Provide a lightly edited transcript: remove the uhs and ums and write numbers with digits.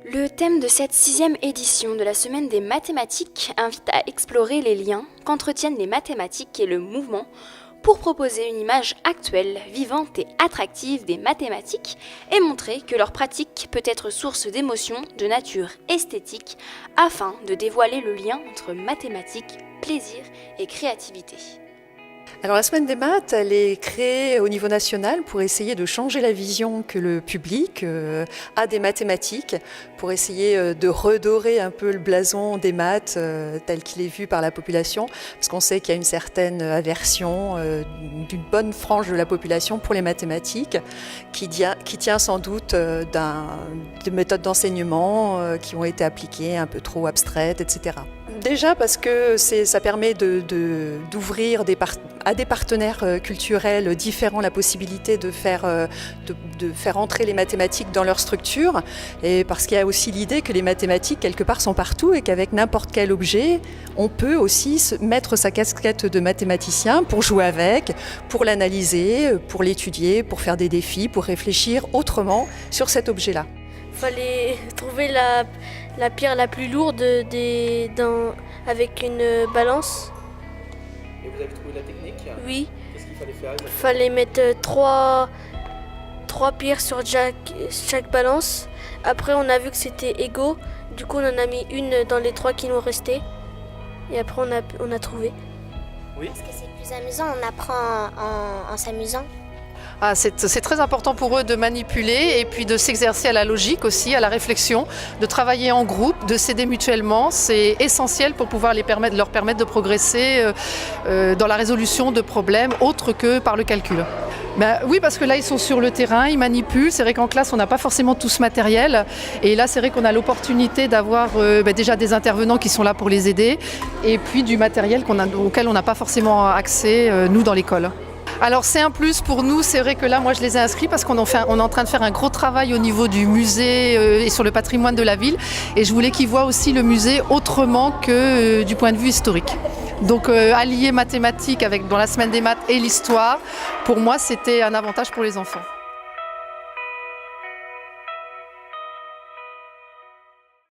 Le thème de cette 6e édition de la Semaine des mathématiques invite à explorer les liens qu'entretiennent les mathématiques et le mouvement pour proposer une image actuelle, vivante et attractive des mathématiques et montrer que leur pratique peut être source d'émotions de nature esthétique afin de dévoiler le lien entre mathématiques, plaisir et créativité. Alors la Semaine des maths, elle est créée au niveau national pour essayer de changer la vision que le public a des mathématiques, pour essayer de redorer un peu le blason des maths tel qu'il est vu par la population, parce qu'on sait qu'il y a une certaine aversion d'une bonne frange de la population pour les mathématiques, qui tient sans doute de méthodes d'enseignement qui ont été appliquées un peu trop abstraites, etc. Déjà parce que ça permet d'ouvrir à des partenaires culturels différents la possibilité de faire entrer les mathématiques dans leur structure, et parce qu'il y a aussi l'idée que les mathématiques quelque part sont partout et qu'avec n'importe quel objet on peut aussi mettre sa casquette de mathématicien pour jouer avec, pour l'analyser, pour l'étudier, pour faire des défis, pour réfléchir autrement sur cet objet-là. Fallait trouver la pierre la plus lourde avec une balance. Et vous avez trouvé la technique? Oui. Qu'est-ce qu'il fallait faire? Fallait mettre trois pierres sur chaque balance. Après, on a vu que c'était égaux. Du coup, on en a mis une dans les 3 qui nous restaient. Et après, on a trouvé. Oui. Parce que c'est plus amusant, on apprend en s'amusant. C'est très important pour eux de manipuler et puis de s'exercer à la logique aussi, à la réflexion, de travailler en groupe, de s'aider mutuellement. C'est essentiel pour pouvoir leur permettre de progresser dans la résolution de problèmes autres que par le calcul. Oui, parce que là, ils sont sur le terrain, ils manipulent. C'est vrai qu'en classe, on n'a pas forcément tout ce matériel. Et là, c'est vrai qu'on a l'opportunité d'avoir déjà des intervenants qui sont là pour les aider et puis du matériel auquel on n'a pas forcément accès, nous, dans l'école. Alors c'est un plus pour nous, c'est vrai que là moi je les ai inscrits parce qu'on est en train de faire un gros travail au niveau du musée et sur le patrimoine de la ville, et je voulais qu'ils voient aussi le musée autrement que du point de vue historique. Donc allier mathématiques dans la Semaine des maths et l'histoire, pour moi c'était un avantage pour les enfants.